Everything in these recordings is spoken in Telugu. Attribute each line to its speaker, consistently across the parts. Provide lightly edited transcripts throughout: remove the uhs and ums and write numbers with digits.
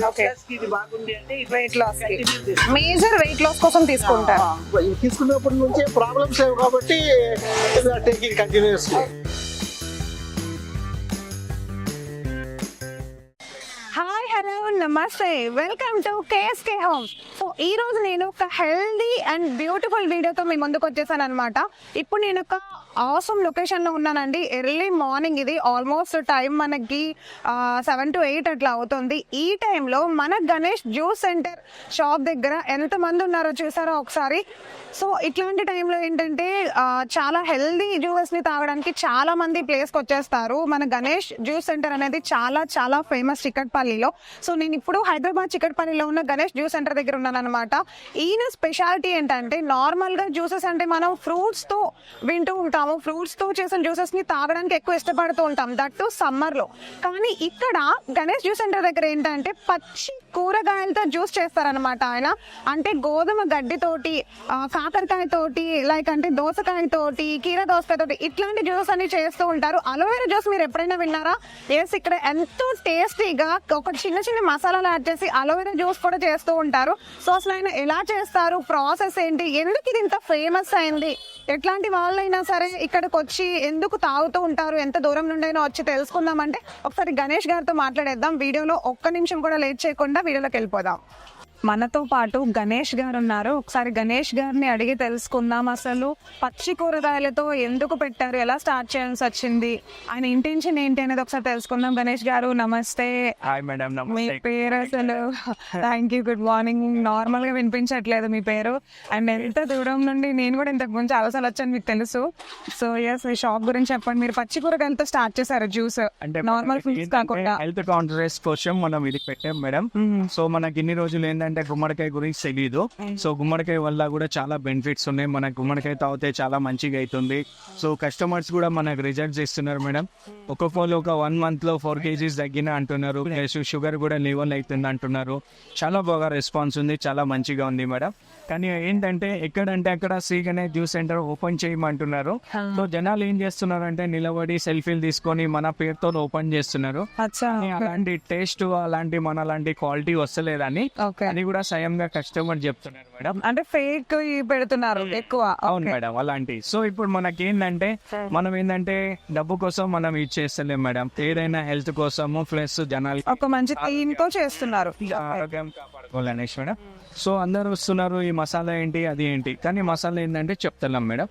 Speaker 1: ఓకే,
Speaker 2: ఇది బాగుంది అంటే
Speaker 1: weight loss major weight loss కోసం తీసుకుంటారు.
Speaker 3: తీసుకున్నప్పటి నుంచే ప్రాబ్లమ్స్ లేవు కాబట్టి టేకింగ్ కంటిన్యూస్లీ.
Speaker 1: హాయ్, హలో, నమస్తే, welcome to KSK home. So ఈ రోజు నేను ఒక హెల్దీ అండ్ బ్యూటిఫుల్ వీడియోతో మీ ముందుకు వచ్చేసాను అనమాట. ఇప్పుడు నేను ఒక ఆసమ్ లొకేషన్లో ఉన్నానండి. ఎర్లీ మార్నింగ్, ఇది ఆల్మోస్ట్ టైం మనకి 7 to 8 అట్లా అవుతుంది. ఈ టైంలో మన గణేష్ జ్యూస్ సెంటర్ షాప్ దగ్గర ఎంతమంది ఉన్నారో చూసారో ఒకసారి. సో ఇట్లాంటి టైంలో ఏంటంటే చాలా హెల్దీ జ్యూసెస్ని తాగడానికి చాలా మంది ప్లేస్కి వచ్చేస్తారు. మన గణేష్ జ్యూస్ సెంటర్ అనేది చాలా చాలా ఫేమస్ చిక్కట్పల్లిలో. సో నేను ఇప్పుడు హైదరాబాద్ చిక్కట్పల్లిలో ఉన్న గణేష్ జ్యూస్ సెంటర్ దగ్గర ఉన్నాను అనమాట. ఈయన స్పెషాలిటీ ఏంటంటే, నార్మల్గా జ్యూసెస్ అంటే మనం ఫ్రూట్స్తో వింటూ ఉంటాము, ఫ్రూట్స్తో చేసిన జ్యూసెస్ని తాగడానికి ఎక్కువ ఇష్టపడుతూ ఉంటాం, దట్ టు సమ్మర్లో. కానీ ఇక్కడ గణేష్ జ్యూస్ సెంటర్ దగ్గర ఏంటంటే పచ్చి కూరగాయలతో జ్యూస్ చేస్తారనమాట ఆయన. అంటే గోధుమ గడ్డితోటి, కాకరకాయతోటి, లైక్ అంటే దోసకాయతోటి, కీర దోసకాయతోటి ఇట్లాంటి జ్యూస్ అన్ని చేస్తూ ఉంటారు. అలోవెరా జ్యూస్ మీరు ఎప్పుడైనా విన్నారా? ఎస్, ఇక్కడ ఎంతో టేస్టీగా ఒక చిన్న చిన్న మసాలాలు యాడ్ చేసి అలోవెరా జ్యూస్ కూడా చేస్తూ ఉంటారు. సో అసలు ఆయన ఎలా చేస్తారు, ప్రాసెస్ ఏంటి, ఎందుకు ఇది ఇంత ఫేమస్ అయింది, ఎట్లాంటి వాళ్ళైనా సరే ఇక్కడికి వచ్చి ఎందుకు తాగుతూ ఉంటారు, ఎంత దూరం నుండైనా వచ్చి తెలుసుకుందామంటే ఒకసారి గణేష్ గారితో మాట్లాడేద్దాం. వీడియోలో ఒక్క నిమిషం కూడా లేట్ చేయకుండా వీడియోలోకి వెళ్ళిపోదాం. మనతో పాటు గణేష్ గారు ఉన్నారు. ఒకసారి గణేష్ గారిని అడిగి తెలుసుకుందాం, అసలు పచ్చి కూరగాయలతో ఎందుకు పెట్టారు, ఎలా స్టార్ట్ చేయాల్సి వచ్చింది, ఆయన ఇంటెన్షన్ ఏంటి అనేది ఒకసారి తెలుసుకుందాం. గణేష్ గారు నమస్తే.
Speaker 2: హాయ్ మేడం,
Speaker 1: మీ పేరు అసలు? Thank you, good morning. Normal గా వినిపించట్లేదు మీ పేరు. అండ్ ఎంత దూరం నుండి, నేను కూడా ఇంతకు ముందు చాలాసార్లు వచ్చాను, మీకు తెలుసు. సో ఎస్, మీ షాప్ గురించి చెప్పండి. మీరు పచ్చి కూరగాయలతో స్టార్ట్ చేశారు జ్యూస్,
Speaker 2: అంటే
Speaker 1: నార్మల్ ఫ్రూట్స్ కాకుండా.
Speaker 2: హెల్త్ కాన్షియస్ కోసం మనం ఇది పెట్టాం మేడం. సో మనకి ఇన్ని రోజులు ఏంటంటే గుమ్మడికాయ గురించి తెలియదు. సో గుమ్మడికాయ వల్ల కూడా చాలా బెనిఫిట్స్ ఉన్నాయి. మనకు గుమ్మడికాయ తాగితే చాలా మంచిగా అవుతుంది. సో కస్టమర్స్ కూడా మనకు రిజల్ట్స్ ఇస్తున్నారు మేడం. ఒక్కొక్కరు ఒక 1 month లో 4 kgs తగ్గిన అంటున్నారు. షుగర్ కూడా లెవెల్ అవుతుంది అంటున్నారు. చాలా బాగా రెస్పాన్స్ ఉంది, చాలా మంచిగా ఉంది మేడం. కానీ ఏంటంటే ఎక్కడంటే అక్కడ Shri Ganesh juice centre open చేయమంటున్నారు. సో జనాలు ఏం చేస్తున్నారు అంటే నిలబడి సెల్ఫీలు తీసుకొని మన పేరుతో ఓపెన్ చేస్తున్నారు. అలాంటి టేస్ట్, అలాంటి మన అలాంటి క్వాలిటీ వస్తలేదని అది కూడా స్వయంగా కస్టమర్ చెప్తున్నారు మేడం.
Speaker 1: అంటే ఫేక్ పెడుతున్నారు ఎక్కువ.
Speaker 2: అవును మేడం, అలాంటి. సో ఇప్పుడు మనకి ఏంటంటే మనం ఏంటంటే డబ్బు కోసం మనం ఇది చేస్తలేం మేడం. ఏదైనా హెల్త్ కోసము ప్లస్ జనాలు
Speaker 1: ఒక మంచి థీమ్ తో చేస్తున్నారు,
Speaker 2: ఆరోగ్యం కాపాడుకోవాలనేసి మేడం. సో అందరు వస్తున్నారు, ఈ మసాలా ఏంటి, అది ఏంటి, కానీ మసాలా ఏంటంటే చెప్తున్నాం మేడం.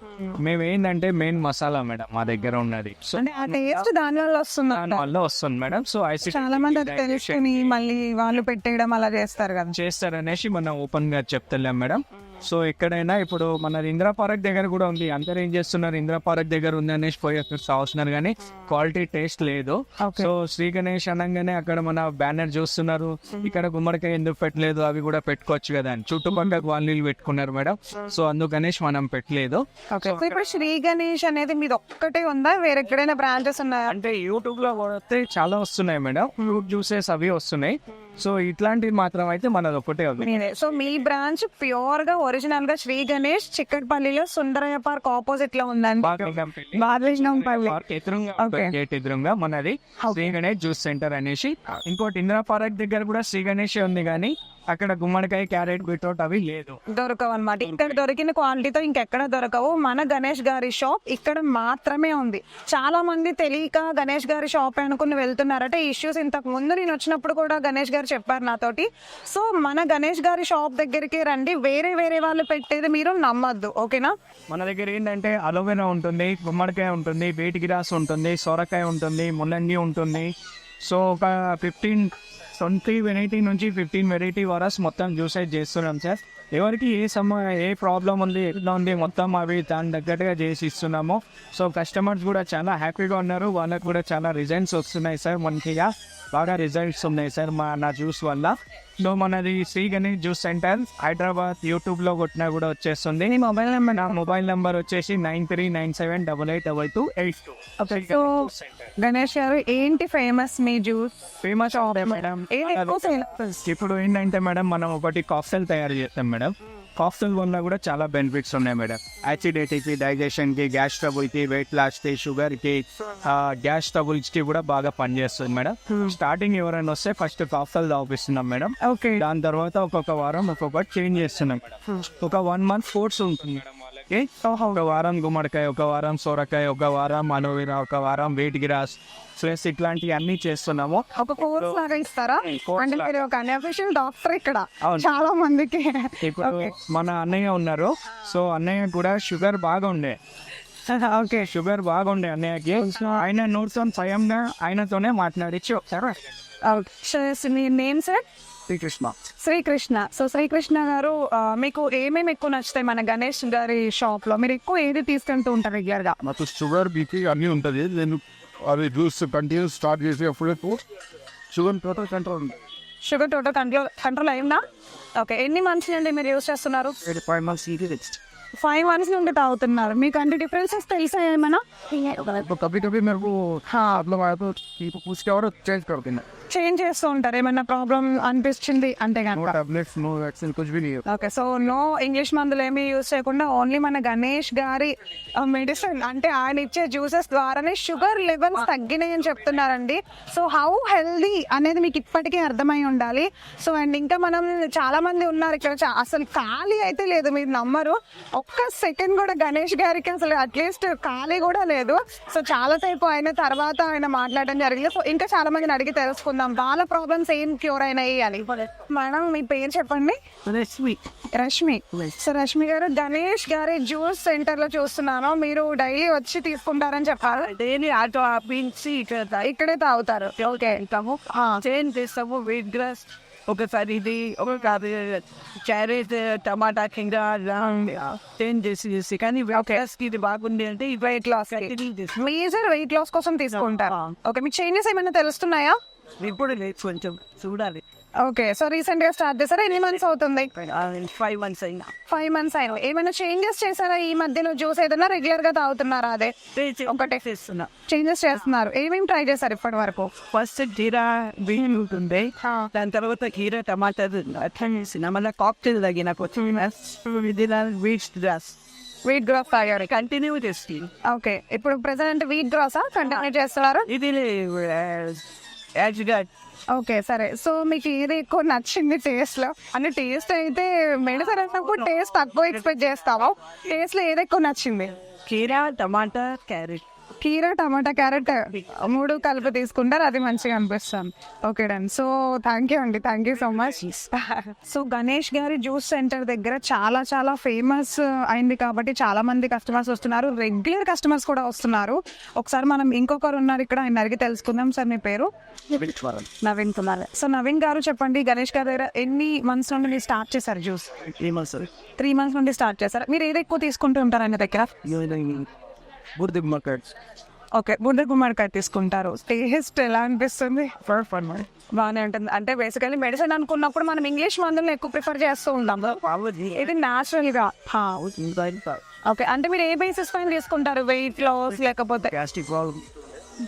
Speaker 2: మేము ఏంటంటే మెయిన్ మసాలా మేడం మా దగ్గర ఉన్నది. సో
Speaker 1: అంటే ఆ టేస్ట్ దాని వల్ల వస్తుంది,
Speaker 2: దాని వల్ల వస్తుంది మేడం. సో
Speaker 1: చాలా మంది అది తెలుసుకుని మళ్ళీ వాళ్ళు పెట్టేయడం అలా చేస్తారు కదా,
Speaker 2: చేస్తారనేసి మనం ఓపెన్ గా చెప్తలేం మేడం. సో ఎక్కడైనా ఇప్పుడు మన ఇందిరా పార్క్ దగ్గర కూడా ఉంది. అందరు ఏం చేస్తున్నారు, ఇందిరా పార్క్ దగ్గర ఉంది అనేసి పోయి అక్కడ సాగుతున్నారు, కానీ క్వాలిటీ టేస్ట్ లేదు. సో శ్రీ గణేష్ అనగానే అక్కడ మన బ్యానర్ చూస్తున్నారు, ఇక్కడ గుమ్మడికాయ ఎందుకు పెట్టలేదు, అవి కూడా పెట్టుకోవచ్చు కదా అని చుట్టుపక్కల వాళ్ళు పెట్టుకున్నారు మేడం. సో అందుకనేసి మనం పెట్టలేదు.
Speaker 1: ఇప్పుడు శ్రీ గణేష్ అనేది మీది ఒక్కటే ఉందా, వేరే ఎక్కడైనా బ్రాంచెస్ ఉన్నాయా?
Speaker 2: అంటే యూట్యూబ్ లో కొడితే చాలా వస్తున్నాయి మేడం, ఫ్రూట్ జ్యూసెస్ అవి వస్తున్నాయి. సో ఇట్లాంటివి మాత్రం అయితే మనది ఒకటే ఉంది.
Speaker 1: సో మీ బ్రాంచ్ ప్యూర్ గా ఒరిజినల్ గా శ్రీ గణేష్ చిక్కట్పల్లిలో సుందరయ్య పార్క్ ఆపోజిట్ లో ఉందండి.
Speaker 2: ఎదురుగా మనది శ్రీ గణేష్ జ్యూస్ సెంటర్ అనేసి. ఇంకోటి ఇందిరా పార్క్ దగ్గర కూడా శ్రీ గణేష్ ఉంది, కానీ అక్కడ గుమ్మడికాయ, క్యారెట్, బీట్రూట్ అవి లేదు,
Speaker 1: దొరకవు అనమాట. ఇక్కడ దొరికిన క్వాలిటీతో ఇంకెక్కడ దొరకవు. మన గణేష్ గారి షాప్ ఇక్కడ మాత్రమే ఉంది. చాలా మంది తెలియక గణేష్ గారి షాప్ అనుకుని వెళ్తున్నారట. ఈ ఇష్యూస్ ఇంతకు ముందు నేను వచ్చినప్పుడు కూడా గణేష్ గారు చెప్పారు నాతోటి. సో మన గణేష్ గారి షాప్ దగ్గరికి రండి, వేరే వేరే వాళ్ళు పెట్టేది మీరు నమ్మద్దు, ఓకేనా?
Speaker 2: మన దగ్గర ఏంటంటే అలోవెరా ఉంటుంది, గుమ్మడికాయ ఉంటుంది, వేటి గిరాస్ ఉంటుంది, సొరకాయ ఉంటుంది, ముల్లంగి ఉంటుంది. సో ఒక 20 వెరైటీ నుంచి 15 వెరైటీ వరకు మొత్తం జ్యూసెస్ చేస్తున్నాం సార్. ఎవరికి ఏ ప్రాబ్లం ఉంది, ఎట్లా ఉంది, మొత్తం అవి దాని తగ్గట్టుగా చేసి ఇస్తున్నాము. సో కస్టమర్స్ కూడా చాలా హ్యాపీగా ఉన్నారు, వాళ్ళకు కూడా చాలా రిజల్ట్స్ వస్తున్నాయి సార్. మంచిగా బాగా రిజల్ట్స్ ఉన్నాయి సార్ నా జ్యూస్ వల్ల. సో మనది Shri Ganesh juice centre Hyderabad, YouTube లో కొట్టినా కూడా వచ్చేస్తుంది. నా మొబైల్ నెంబర్ వచ్చేసి 9397882282.
Speaker 1: సో గణేష్ గారు ఏంటి ఫేమస్ మీ జ్యూస్?
Speaker 2: ఫేమస్ మేడం ఇప్పుడు ఏంటంటే మేడం మనం ఒకటి కాక్టైల్ తయారు చేస్తాం మేడం. కాఫ్టల్ వల్ల కూడా చాలా బెనిఫిట్స్ ఉన్నాయి మేడం. యాసిడిటీకి, డైజెషన్కి, గ్యాస్ ట్రబుల్కి, వెయిట్ లాస్కి, షుగర్కి, గ్యాస్ ట్రబుల్స్కి కూడా బాగా పనిచేస్తుంది మేడం. స్టార్టింగ్ ఎవరైనా వస్తే ఫస్ట్ కాఫ్టల్ తాపిస్తున్నాం మేడం.
Speaker 1: ఓకే.
Speaker 2: దాని తర్వాత ఒక్కొక్క వారం ఒక్కొక్కటి చేంజ్ చేస్తున్నాం మేడం. ఒక 1 month కోర్స్ ఉంటుంది మేడం వాళ్ళకి. ఒక వారం గుమ్మడికాయ, ఒక వారం సొరకాయ, ఒక వారం అలోవెరా, ఒక వారం వెయిట్ గ్రాస్ స్ట్రెస్, ఇట్లాంటివి అన్ని చేస్తున్నాము.
Speaker 1: ఒక కోర్స్ లాగా ఇస్తారా?
Speaker 2: course
Speaker 1: అంటే
Speaker 2: లాగా.
Speaker 1: మీరు ఒక అన్అఫిషియల్ డాక్టర్ ఇక్కడ
Speaker 2: అవును.
Speaker 1: చాలా మందికి.
Speaker 2: ఇప్పుడు
Speaker 1: ఓకే.
Speaker 2: మన అన్నయ్య ఉన్నారు. సో అన్నయ్య కూడా షుగర్ బాగా ఉండే,
Speaker 1: ఓకే.
Speaker 2: షుగర్ బాగుండే అన్నయ్యకి. ఆయన నోట్స్ స్వయంగా ఆయనతోనే మాట్లాడించి ఒకసారి
Speaker 1: మీ name sir?
Speaker 2: Srikrishna.
Speaker 1: Srikrishna. So Srikrishna గారు, మీకు ఏమేమి ఎక్కువ నచ్చుతాయి మన గణేష్ గారి షాప్ లో? మీరు ఎక్కువ ఏది తీసుకుంటూ ఉంటారు రెగ్యులర్ గా?
Speaker 4: నాకు షుగర్ బీపీ అన్నీ ఉంటుంది. నేను అది జ్యూస్ కంటిన్యూ స్టార్ట్ చేసేటప్పుడు sugar total control
Speaker 1: sugar total control అయిందా? ఓకే. ఎన్ని మంత్స్ నుండి మీరు యూస్ చేస్తున్నారు?
Speaker 2: 5 months
Speaker 1: ఫైవ్ మంత్స్ నుండి తాగుతున్నారు. మీకు అంటే డిఫరెన్సెస్ తెలిసా ఏమన్నా?
Speaker 4: कभी कभी मेरे को मतलब आया तो उसके और चेंज कर देना.
Speaker 1: చేంజ్ చేస్తూ ఉంటారు ఏమన్నా ప్రాబ్లం అనిపించింది అంటే
Speaker 4: नो
Speaker 1: కనుక?
Speaker 4: टैबलेट्स नो वैक्सीन कुछ भी नहीं है.
Speaker 1: ఓకే. సో నో ఇంగ్లీష్ మందులు ఏమీ యూజ్ చేయకుండా ఓన్లీ మన గణేష్ గారి మెడిసిన్ అంటే ఆయన ఇచ్చే జ్యూసెస్ ద్వారానే షుగర్ లెవెల్స్ తగ్గినాయి అని చెప్తున్నారండి. సో హౌ హెల్దీ అనేది మీకు ఇప్పటికే అర్థమై ఉండాలి. సో అండ్ ఇంకా మనం చాలా మంది ఉన్నారు ఇక్కడ, అసలు ఖాళీ అయితే లేదు, మీరు నమ్మరు. ఒక్క సెకండ్ కూడా గణేష్ గారికి అసలు అట్లీస్ట్ ఖాళీ కూడా లేదు. సో చాలా సేపు అయిన తర్వాత ఆయన మాట్లాడడం జరిగింది. సో ఇంకా చాలా మందిని అడిగి తెలుసుకుందాం వాళ్ళ ప్రాబ్లమ్స్ ఏం క్యూర్ అయినాయి అని. మేడం మీ పేరు చెప్పండి. రష్మి. సో రష్మి గారు, గణేష్ గారి జ్యూస్ సెంటర్ లో చూస్తున్నాను, మీరు డైలీ వచ్చి తీసుకుంటారని చెప్పారు.
Speaker 5: డైలీ ఆటో ఆపించి
Speaker 1: ఇక్కడే తాగుతారు. ఓకే.
Speaker 5: చేంజ్ చేస్తాము. వెయిట్ గ్రాస్ ఒకసారి ఇది, ఒకసారి క్యారెట్, టమాటా కింద చేంజ్ చేసి కానీ గ్రాస్కి ఇది బాగుంది అంటే ఈ
Speaker 1: వెయిట్ లాస్
Speaker 5: కంటిన్యూ చేస్తాం.
Speaker 1: మేజర్ వెయిట్ లాస్ కోసం తీసుకుంటారు. ఓకే. మీకు చేంజెస్ ఏమైనా తెలుస్తున్నాయా?
Speaker 5: ఇప్పుడు లేదు, కొంచెం చూడాలి.
Speaker 1: ఓకే. సో రీసెంట్ గా స్టార్ట్ చేశారా? ఎన్ని మంత్స్ అవుతుంది?
Speaker 5: 5 months అయినా
Speaker 1: 5 months అయినా. ఏమైనా చేంజెస్ చేశారా ఈ మధ్యలో? జ్యూస్ ఏదైనా రెగ్యులర్ గా తాగుతున్నారా? అదే ఒకటే
Speaker 5: చేస్తున్నా.
Speaker 1: చేంజెస్ చేస్తున్నారు. ఏమేమి ట్రై చేశారు ఇప్పటి వరకు?
Speaker 5: ఫస్ట్ జీరా బియ్యం ఉంటుంది, దాని తర్వాత కీరా టమాటా అట్లా చేసిన మళ్ళీ కాక్టైల్ తగిన కొంచెం వీట్ గ్రాస్
Speaker 1: వీట్ గ్రాస్ తాగారు.
Speaker 5: కంటిన్యూ చేస్తుంది.
Speaker 1: ఓకే. ఇప్పుడు ప్రెసెంట్ వీట్ గ్రాసా కంటిన్యూ చేస్తున్నారు?
Speaker 5: ఇది యాజ్గా
Speaker 1: ఓకే. సరే. సో మీకు ఏది ఎక్కువ నచ్చింది టేస్ట్ లో? అంటే టేస్ట్ అయితే మెడిసిన్ అన్నప్పుడు టేస్ట్ తక్కువ ఎక్స్పెక్ట్ చేస్తావా? టేస్ట్ లో ఏది ఎక్కువ నచ్చింది?
Speaker 5: కీరా టమాటా క్యారెట్.
Speaker 1: కీరా టమాటా క్యారెట్ 3 కలిపి తీసుకుంటారు, అది మంచిగా అనిపిస్తుంది. Okay done. So thank you అండి, thank you so much. So Ganesh గారి జ్యూస్ సెంటర్ దగ్గర చాలా చాలా ఫేమస్ అయింది కాబట్టి చాలా మంది కస్టమర్స్ వస్తున్నారు, రెగ్యులర్ కస్టమర్స్ కూడా వస్తున్నారు. ఒకసారి మనం ఇంకొకరు ఉన్నారు ఇక్కడ, ఆయన అడిగి తెలుసుకుందాం. సార్ మీ పేరు? నవీన్ కుమార్. సో నవీన్ గారు చెప్పండి, గణేష్ గారి దగ్గర ఎన్ని మంత్స్ నుండి మీరు స్టార్ట్ చేశారు జ్యూస్? 3 months నుండి స్టార్ట్ చేశారు. మీరు ఏది ఎక్కువ తీసుకుంటూ ఉంటారు ఆయన దగ్గర?
Speaker 2: బుర్ది గుమ్మడికాయ.
Speaker 1: ఓకే. బుడ్డ గుమ్మడికాయ తీసుకుంటారు. టేస్ట్ ఎలా అనిపిస్తుంది? బాగానే ఉంటుంది. అంటే బేసికలీ మెడిసిన్ అనుకున్నప్పుడు మనం ఇంగ్లీష్ మందులను ఎక్కువ ప్రిఫర్ చేస్తూ ఉంటాం, ఇది న్యాచురల్ గా. ఓకే. అంటే మీరు ఏ బేసిస్ పైన తీసుకుంటారు? వెయిట్ లాస్ లేకపోతే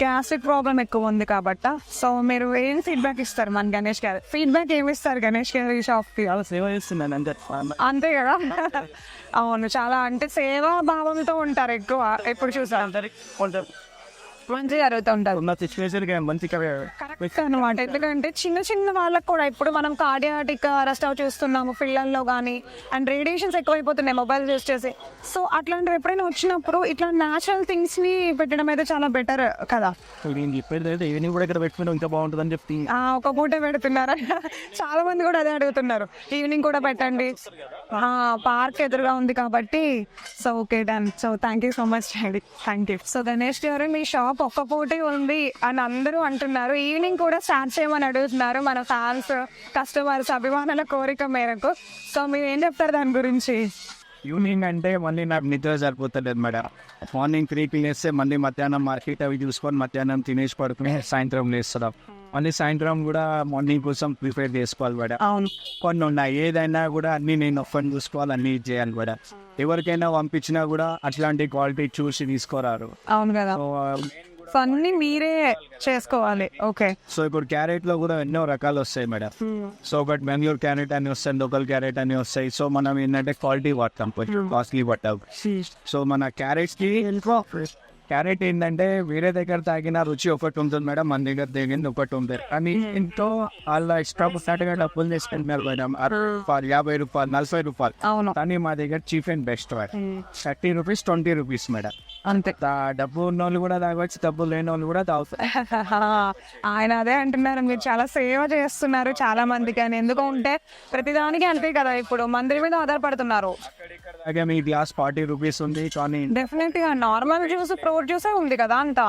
Speaker 1: గ్యాస్ట్రిక్ ప్రాబ్లం ఎక్కువ ఉంది కాబట్టి. సో మీరు ఏం ఫీడ్బ్యాక్ ఇస్తారు మన గణేష్ గారు? ఫీడ్బ్యాక్ ఏమి ఇస్తారు గణేష్ గారి షాప్ కి?
Speaker 2: సేవ చేస్తున్నాను అంతే.
Speaker 1: అంతే కదా. అవును, చాలా అంటే సేవా భావంతో ఉంటారు ఎక్కువ. ఎప్పుడు చూసారు మంచిగా జరుగుతూ ఉంటారు.
Speaker 2: ఉన్న సిచ్యువేషన్కి మంచిగా
Speaker 1: కరెక్ట్ అనమాట. ఎందుకంటే చిన్న చిన్న వాళ్ళకి కూడా ఇప్పుడు మనం కార్డియాటిక్ అరెస్ట్ చూస్తున్నాము పిల్లల్లో కానీ, అండ్ రేడియేషన్స్ ఎక్కువైపోతున్నాయి మొబైల్ యూస్ చేసి. సో అట్లాంటివి ఎప్పుడైనా వచ్చినప్పుడు ఇట్లా న్యాచురల్ థింగ్స్ ని పెట్టడం అయితే చాలా బెటర్ కదా.
Speaker 2: నేను చెప్పేది అయితే ఈవినింగ్ కూడా ఇక్కడ పెట్టుకుని ఇంకా బాగుంటుందని చెప్తే
Speaker 1: ఒక పూట పెడుతున్నారా? చాలా మంది కూడా అదే అడుగుతున్నారు, ఈవినింగ్ కూడా పెట్టండి. పార్క్ ఎదురుగా ఉంది కాబట్టి. So okay done. So thank you so much అండి, థ్యాంక్ యూ. సో గణేష్ గారు, మీ షాప్ ఒక్క పూటే ఉంది అని అందరూ అంటున్నారు, ఈవినింగ్ కూడా స్టార్ట్ చేయమని అడుగుతున్నారు మన ఫ్యాన్స్, కస్టమర్స్, అభిమానుల కోరిక మేరకు. సో మీరు ఏం చెప్తారు దాని గురించి?
Speaker 2: ఈవినింగ్ అంటే మళ్ళీ నాకు నిద్ర సరిపోతలేదు మేడం. మార్నింగ్ 3కి లేస్తే మళ్ళీ మధ్యాహ్నం మార్కెట్ అవి చూసుకొని మధ్యాహ్నం తినేసి పడుకుని సాయంత్రం లేస్తున్నాం. మళ్ళీ సాయంత్రం కూడా మార్నింగ్ కోసం ప్రిపేర్ చేసుకోవాలి మేడం.
Speaker 1: అవును,
Speaker 2: కొన్ని ఉన్నాయి, ఏదైనా కూడా అన్ని నేను ఒక్కని చూసుకోవాలి, అన్ని చేయాలి మేడం. ఎవరికైనా పంపించినా కూడా అట్లాంటి క్వాలిటీ చూసి తీసుకోరారు.
Speaker 1: అవును కదా.
Speaker 2: సో
Speaker 1: సో అన్ని మీరే చేసుకోవాలి. ఓకే.
Speaker 2: సో ఇప్పుడు క్యారెట్ లో కూడా ఎన్నో రకాలు వస్తాయి మేడం. సో ఒకటి బెంగళూరు క్యారెట్ అని వస్తాయి, లోకల్ క్యారెట్ అని వస్తాయి. సో మనం ఏంటంటే క్వాలిటీ వాడతాం, కాస్ట్లీ పట్టాం. సో మన క్యారెట్ ఏంటంటే వేరే దగ్గర తాగిన రుచి ఒకటి ఉంటుంది మేడం, మన దగ్గర తాగింది ఒకటి ఉంటుంది. కానీ ఎంతో వాళ్ళ ఎక్స్ట్రా పుట్టినట్టుగా డబ్బులు తీసుకుంటున్నారు మేడం. 60 రూపాయలు, 40 రూపాయలు, 40 రూపాయలు.
Speaker 1: అవును.
Speaker 2: కానీ మా దగ్గర cheap and best 30 rupees, 20 rupees madam.
Speaker 1: అంతే.
Speaker 2: డబ్బు ఉన్న వాళ్ళు కూడా తాగవచ్చు, డబ్బు లేని వాళ్ళు కూడా తాగుతారు.
Speaker 1: ఆయన అదే అంటున్నారు, మీరు చాలా సేవ చేస్తున్నారు చాలా మందికి అని. ఎందుకంటే ప్రతిదానికి అంతే కదా, ఇప్పుడు మందుల మీద ఆధారపడుతున్నారు.
Speaker 2: అలాగే మీ గ్లాస్ 40 రూపీస్ ఉంది, కానీ
Speaker 1: డెఫినెట్ గా నార్మల్ జ్యూస్, ఫ్రూట్ జ్యూసే ఉంది కదా అంతా.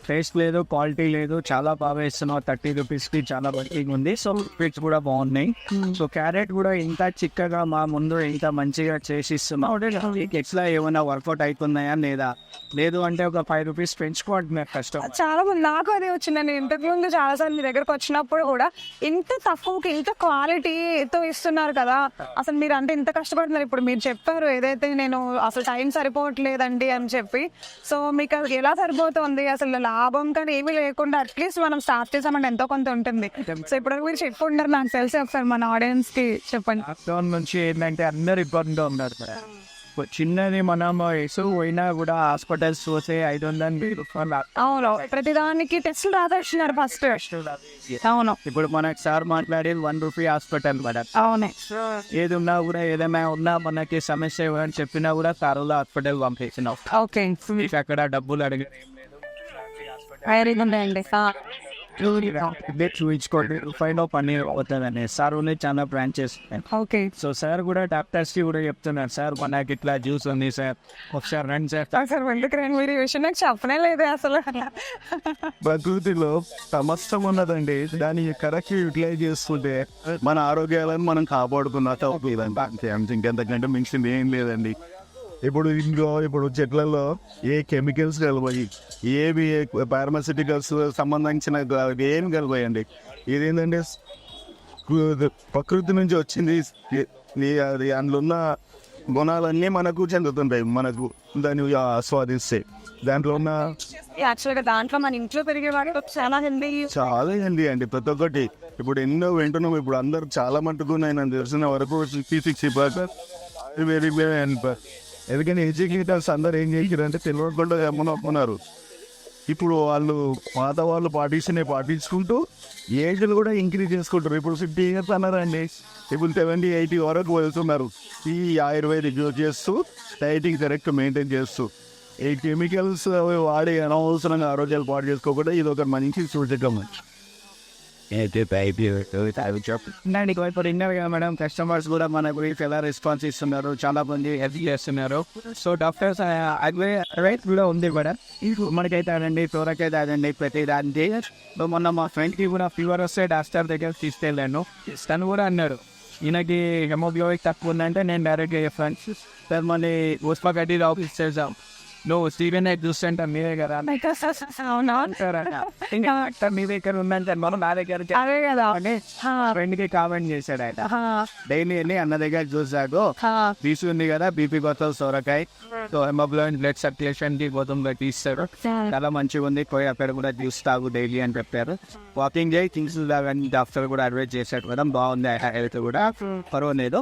Speaker 2: టేస్ట్ లేదు, క్వాలిటీ లేదు, చాలా బాగా ఇస్తున్నావు. 30 రూపీస్ కి చాలా వర్కింగ్ ఉంది. సో ఫిట్స్ కూడా బాగున్నాయి. సో క్యారెట్ కూడా ఇంత చిక్కగా మా ముందు ఇంత మంచిగా చేసి ఇస్తున్నావు. ఎట్లా ఏమైనా వర్కౌట్ అవుతున్నాయా లేదా? లేదు అంటే ఒక 5 రూపీస్ పెంచుకోవడమే కష్టం.
Speaker 1: చాలా మంది నాకు అదే వచ్చిందండి. ఇంతకు ముందు చాలా సార్లు మీ దగ్గరకు వచ్చినప్పుడు కూడా ఇంత తక్కువకి ఇంత క్వాలిటీతో ఇస్తున్నారు కదా, అసలు మీరు అంటే ఇంత కష్టపడుతున్నారు. ఇప్పుడు మీరు చెప్పారు ఏదైతే, నేను అసలు టైం సరిపోవట్లేదండి అని చెప్పి. సో మీకు అది ఎలా సరిపోతుంది? అసలు లాభం కానీ ఏమీ లేకుండా అట్లీస్ట్ మనం స్టార్ట్ చేసామంటే ఎంతో కొంత ఉంటుంది. సో ఇప్పుడు మీరు చెప్పుకుంటారు, నాకు తెలిసి ఒకసారి మన ఆడియన్స్ కి చెప్పండి.
Speaker 2: లాక్డౌన్ నుంచి ఏంటంటే అందరు ఇబ్బందిగా ఉన్నారు మేడం. చిన్నది మనం ఎసు పోయినా కూడా హాస్పిటల్స్ చూసే 500 రూపాయలు.
Speaker 1: అవును, ప్రతిదానికి టెస్టులు రాసేస్తున్నారు ఫస్ట్. అవును.
Speaker 2: ఇప్పుడు మనకి సార్ మాట్లాడేది 1 రూపీ హాస్పిటల్ మేడం.
Speaker 1: అవును.
Speaker 2: ఏది ఉన్నా కూడా, ఏదైనా ఉన్నా మనకి సమస్య ఏమని చెప్పినా కూడా కారులో హాస్పిటల్ పంపించినాం.
Speaker 1: ఓకే.
Speaker 2: అక్కడ డబ్బులు అడిగారు ఏం లేదు,
Speaker 1: ఉందండి.
Speaker 2: చూపించుకోండి, రూపాయలో పని అవుతుందని. సార్ ఉన్నాయి చాలా బ్రాంచెస్.
Speaker 1: ఓకే.
Speaker 2: సో సార్ కూడా డాక్టర్స్ కి కూడా చెప్తున్నారు, సార్ మనకి ఇట్లా జ్యూస్ ఉంది సార్, ఒకసారి రండి సార్.
Speaker 1: సార్ ఎందుకు రండి, మీరు ఈ విషయం నాకు చెప్పనే లేదు అసలు.
Speaker 4: ప్రకృతిలో సమస్తం ఉన్నదండి, దాన్ని కరెక్ట్ యూటిలైజ్ చేసుకుంటే మన ఆరోగ్యాలను మనం కాపాడుకున్నా తప్పలేదండి. ఇంకెంతకంటే మించింది ఏం లేదండి. ఇప్పుడు చెట్లలో ఏ కెమికల్స్ కలవాయి, ఏవి ఫార్మాసిటికల్స్ సంబంధించిన ఏం కలవాయండి. ఇదేంటంటే ప్రకృతి నుంచి వచ్చింది. అది అందులో ఉన్న గుణాలన్నీ మనకు చెందుతుంటాయి, మనకు దాన్ని ఆస్వాదిస్తే. దాంట్లో ఉన్న
Speaker 1: యాక్చువల్గా దాంట్లో మన ఇంట్లో పెరిగే వాడు చాలా హెల్దీ,
Speaker 4: చాలా హెల్దీ అండి. ప్రతి ఒక్కటి ఇప్పుడు ఎన్నో వింటున్నాం. ఇప్పుడు అందరు చాలా మట్టుకు నేను తెలిసిన వరకు 50-60% వెరీ ఎందుకంటే ఎడ్యుకేటర్స్ అందరు ఏం చేశారంటే తెలియకుండా ఏమనుకున్నారు. ఇప్పుడు వాళ్ళు పాత వాళ్ళు పాటించుకుంటూ ఏజ్లు కూడా ఇంక్రీజ్ చేసుకుంటారు. ఇప్పుడు 50 years అన్నారండి, ఇప్పుడు 70-80 వరకు వెళ్తున్నారు. ఈ ఆయుర్వేదిక్ యూజ్ చేస్తూ, డైటింగ్ కరెక్ట్ మెయింటైన్ చేస్తూ, ఈ కెమికల్స్ వాడి అనవసరంగా ఆరోగ్యాలు పాటు చేసుకోకుండా ఇది ఒక మంచి సూచకం.
Speaker 2: ఇప్పుడు విన్నారు కదా మేడం, కస్టమర్స్ కూడా మన గురించి ఎలా రెస్పాన్స్ ఇస్తున్నారు, చాలా మంది హెల్ప్ చేస్తున్నారు. సో డాక్టర్స్ అడ్వైస్ కూడా ఉంది మేడం. మనకైతే అదండి, ఫీవర్కైతే అదండి, ప్రతి దానికి. మొన్న మా ఫ్రెండ్కి కూడా ఫీవర్ వస్తే డాక్టర్ దగ్గర తీసుకెళ్ళాను. తను కూడా అన్నాడు, ఈయనకి హెమోగ్లోబిన్ తక్కువ ఉందంటే నేను డైరెక్ట్గా ఫ్రెండ్స్ సార్ మళ్ళీ ఉస్మాగడ్డి ఆఫీస్ చేద్దాం, నువ్వు స్టీవెన్ చూస్తుంటా మీరే కదా మీ దగ్గర ఉందంటే మనం నా దగ్గర
Speaker 1: అదే కదా.
Speaker 2: ఫ్రెండ్ కి కామెంట్ చేశాడు ఆయన. డైలీ వెళ్ళి అన్న దగ్గర చూసాడు, బీసీ ఉంది కదా, బీపీ కోసం సొరకాయ, సో హెమోగ్లోబిన్ బ్లడ్ సర్క్యులేషన్ కి కోసం తీస్తాడు, చాలా మంచిగా ఉంది, పోయి అక్కడ కూడా జ్యూస్ తాగు డైలీ అని చెప్పారు. వాకింగ్ చేయి, థింగ్స్ డాక్టర్ కూడా అడ్వైజ్ చేశాడు మేడం, బాగుంది హెల్త్ కూడా పర్వాలేదు.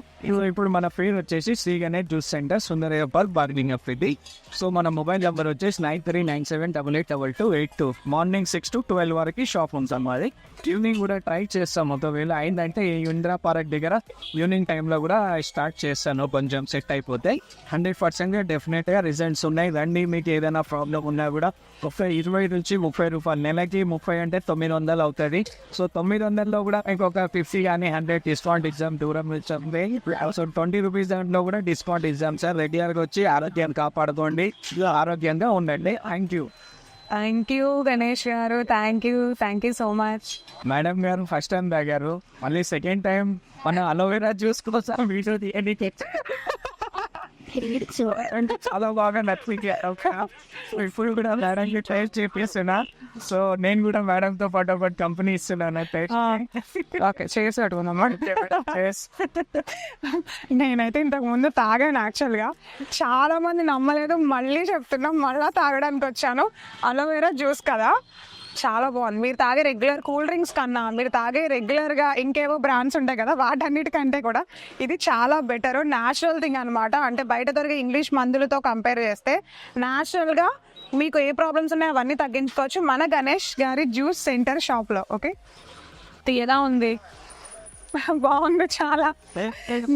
Speaker 2: ఇప్పుడు మన పేరు వచ్చేసి Shri Ganesh juice centre, Sundarayya park, బార్గింగ్ అప్ ఇది. సో మన మొబైల్ నెంబర్ వచ్చేసి 9397882282. మార్నింగ్ 6 to 12 వరకు షాప్ ఉంటాం మాది. ఈవినింగ్ కూడా ట్రై చేస్తాం, ఒకవేళ అయిందంటే ఈ ఇందిరా పార్క్ దగ్గర ఈవినింగ్ టైంలో కూడా స్టార్ట్ చేస్తాను, కొంచెం సెట్ అయిపోతాయి. 100% డెఫినెట్గా రిజల్ట్స్ ఉన్నాయి. రండి, మీకు ఏదైనా ప్రాబ్లం ఉన్నా కూడా ఒక 20 నుంచి 30 రూపాయలు, నెలకి 30 అంటే 900 అవుతుంది. సో 900లో కూడా మీకు ఒక 50 కానీ 100 డిస్కౌంట్ ఇద్దాం, దూరం ఇచ్చాం. సో 20 రూపీస్ దాంట్లో కూడా డిస్కౌంట్ ఇద్దాం సార్. రెగ్యులర్గా వచ్చి ఆరోగ్యాన్ని కాపాడుకోండి, ఆరోగ్యంగా ఉండండి.
Speaker 1: థ్యాంక్ యూ గణేష్ గారు, thank you so much.
Speaker 2: Madam గారు ఫస్ట్ టైం తాగారు, మళ్ళీ సెకండ్ టైం మన అలోవెరా జ్యూస్ కోసం వీడియో తీయండి. అంటే చాలా బాగా నచ్చింది. ఇప్పుడు కూడా మేడంకి టైప్ చేపిస్తున్నా. సో నేను కూడా మేడంతో పాటు ఒక కంపెనీ ఇస్తున్నాను.
Speaker 1: ఓకే చేసాడు అన్నమాట. నేనైతే ఇంతకు ముందు తాగాను యాక్చువల్గా, చాలా మంది నమ్మలేదు, మళ్ళీ చెప్తున్నాం, మళ్ళీ తాగడానికి వచ్చాను. అలోవెరా జ్యూస్ కదా, చాలా బాగుంది. మీరు తాగే రెగ్యులర్ కూల్ డ్రింక్స్ కన్నా, మీరు తాగే రెగ్యులర్గా ఇంకేవో బ్రాండ్స్ ఉంటాయి కదా, వాటన్నిటికంటే కూడా ఇది చాలా బెటర్. న్యాచురల్ థింగ్ అనమాట. అంటే బయట దొరికే ఇంగ్లీష్ మందులతో కంపేర్ చేస్తే న్యాచురల్గా మీకు ఏ ప్రాబ్లమ్స్ ఉన్నాయో అవన్నీ తగ్గించుకోవచ్చు మన గణేష్ గారి జ్యూస్ సెంటర్ షాప్లో. ఓకే, తీయదా ఉంది, బాగుంది, చాలా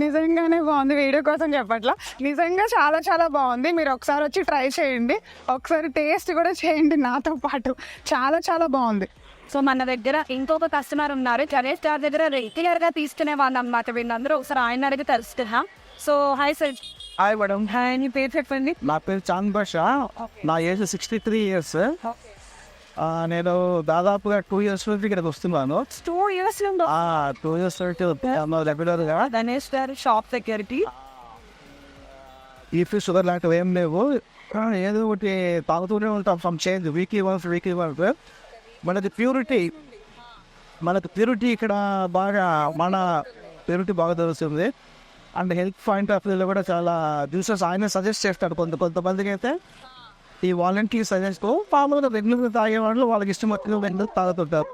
Speaker 1: నిజంగానే బాగుంది. వీడియో కోసం చెప్పట్లా, నిజంగా చాలా చాలా బాగుంది. మీరు ఒకసారి వచ్చి ట్రై చేయండి, ఒకసారి టేస్ట్ కూడా చేయండి నాతో పాటు, చాలా చాలా బాగుంది.
Speaker 6: సో మన దగ్గర ఇంకొక కస్టమర్ ఉన్నారు, గణేష్ గారి దగ్గర రెగ్యులర్ గా తీసుకునే వాళ్ళు అన్నమాట. వీళ్ళందరూ ఒకసారి ఆయన అడిగి తెలుసుకున్నాం. So hi sir.
Speaker 2: Hi madam.
Speaker 1: Hi, నీ పేరు చెప్పండి.
Speaker 2: నా పేరు చాంద్ బాషా. నా ఏజ్ 63 years. నేను దాదాపుగా 2 years నుంచి ఇక్కడికి వస్తున్నాను.
Speaker 1: 2 years నుండి
Speaker 2: 2 years రెగ్యులర్గా.
Speaker 6: గణేష్ గారి షాప్ దగ్గరికి
Speaker 2: ఈ షుగర్ లాంటివి ఏం లేవు, ఏదో ఒకటి తాగుతూనే ఉంటాం. Some change weekly once. మనది ప్యూరిటీ ఇక్కడ బాగా, మన ప్యూరిటీ బాగా తెలుస్తుంది. అండ్ హెల్త్ పాయింట్ ఆఫ్ వ్యూలో కూడా చాలా జ్యూసెస్ ఆయన సజెస్ట్ చేస్తాడు. కొంతమందికి అయితే ఈ వాలంటీర్ సజెస్ట్, మామూలుగా రెగ్యులర్గా తాగే వాళ్ళు వాళ్ళకి ఇష్టం వచ్చిన రెగ్యులర్ తాగుతుంటారు.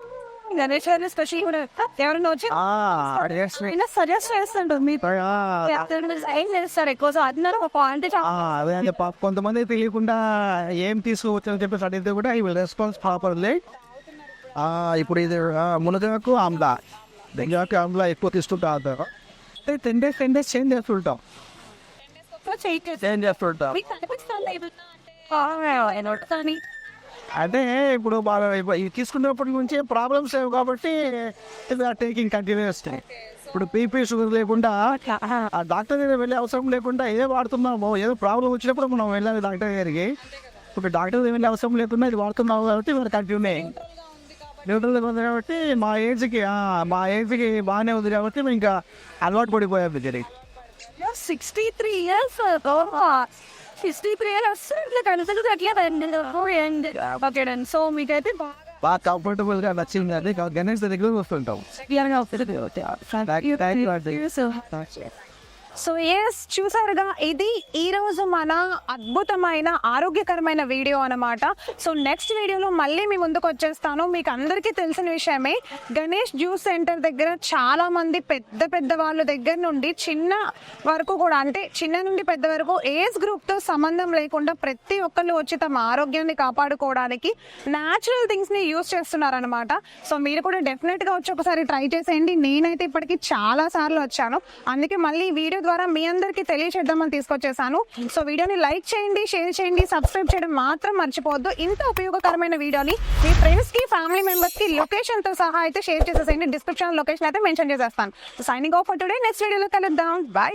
Speaker 6: గణేష్ గారి స్పెషల్ కూడా ఎవరైనా వచ్చి సజెస్ట్ చేస్తుంటారు. మీరు ఏం చేస్తారు ఎక్కువ? సో అది ఒక పాయింట్.
Speaker 2: అదే అంటే కొంతమంది తెలియకుండా ఏం తీసుకోవచ్చని చెప్పేసి అడిగితే కూడా ఈ రెస్పాన్స్ ప్రాపర్లీ. ఇప్పుడు ఇది మునగాకు ఆమ్లా, ఆమ్లా ఎక్కువ తీసుకుంటా. 10 days చేంజ్ చేస్తుంటాం. అంటే ఇప్పుడు బాగా ఇవి తీసుకున్నప్పటి నుంచి ప్రాబ్లమ్స్ లేవు కాబట్టి టేకింగ్ కంటిన్యూస్. ఇప్పుడు బీపీ షుగర్ లేకుండా డాక్టర్ దగ్గర వెళ్ళే అవసరం లేకుండా ఏదో వాడుతున్నాము. ఏదో ప్రాబ్లం వచ్చినప్పుడు మనం వెళ్ళాలి డాక్టర్ దగ్గరికి. ఇప్పుడు డాక్టర్ దగ్గర వెళ్ళే అవసరం లేకుండా ఇది వాడుతున్నాము కాబట్టి మరి కంటిన్యూ న్యూట్రల్ ఉంది కాబట్టి మా ఏజ్కి బాగానే ఉంది కాబట్టి మేము ఇంకా అలవాటు పడిపోయాం జరిగి.
Speaker 6: 63 years. 63 years ఇట్లా కన్సల్ట్ అట్లా. సో మీకైతే
Speaker 2: బాగా కంఫర్టబుల్గా నచ్చింది. అది గణేష్ దగ్గర వస్తుంటాం.
Speaker 1: సో ఎస్, చూసారుగా, ఇది ఈరోజు మన అద్భుతమైన ఆరోగ్యకరమైన వీడియో అనమాట. సో నెక్స్ట్ వీడియోలో మళ్ళీ మీ ముందుకు వచ్చేస్తాను. మీకు అందరికీ తెలిసిన విషయమే, గణేష్ జ్యూస్ సెంటర్ దగ్గర చాలా మంది పెద్ద వాళ్ళ దగ్గర నుండి చిన్న వరకు కూడా, అంటే చిన్న నుండి పెద్ద వరకు ఏజ్ గ్రూప్తో సంబంధం లేకుండా ప్రతి ఒక్కళ్ళు వచ్చి తమ ఆరోగ్యాన్ని కాపాడుకోవడానికి న్యాచురల్ థింగ్స్ని యూజ్ చేస్తున్నారనమాట. సో మీరు కూడా డెఫినెట్గా వచ్చి ఒకసారి ట్రై చేసేయండి. నేనైతే ఇప్పటికీ చాలా సార్లు వచ్చాను, అందుకే మళ్ళీ ఈ వీడియో ద్వారా మీ అందరికీ తెలియచేద్దామని తీసుకొచ్చేసాను. సో వీడియోని లైక్ చేయండి, షేర్ చేయండి, సబ్స్క్రైబ్ చేయడం మాత్రం మర్చిపోవద్దు. ఇంత ఉపయోగకరమైన వీడియోని మీ ఫ్రెండ్స్ కి, ఫ్యామిలీ మెంబర్స్ కి లొకేషన్ తో సహా అయితే షేర్ చేసేసేయండి. డిస్క్రిప్షన్ లొకేషన్ అయితే మెన్షన్ చేసేస్తాను. Signing off for today. Next వీడియోలో కలుద్దాం. బై.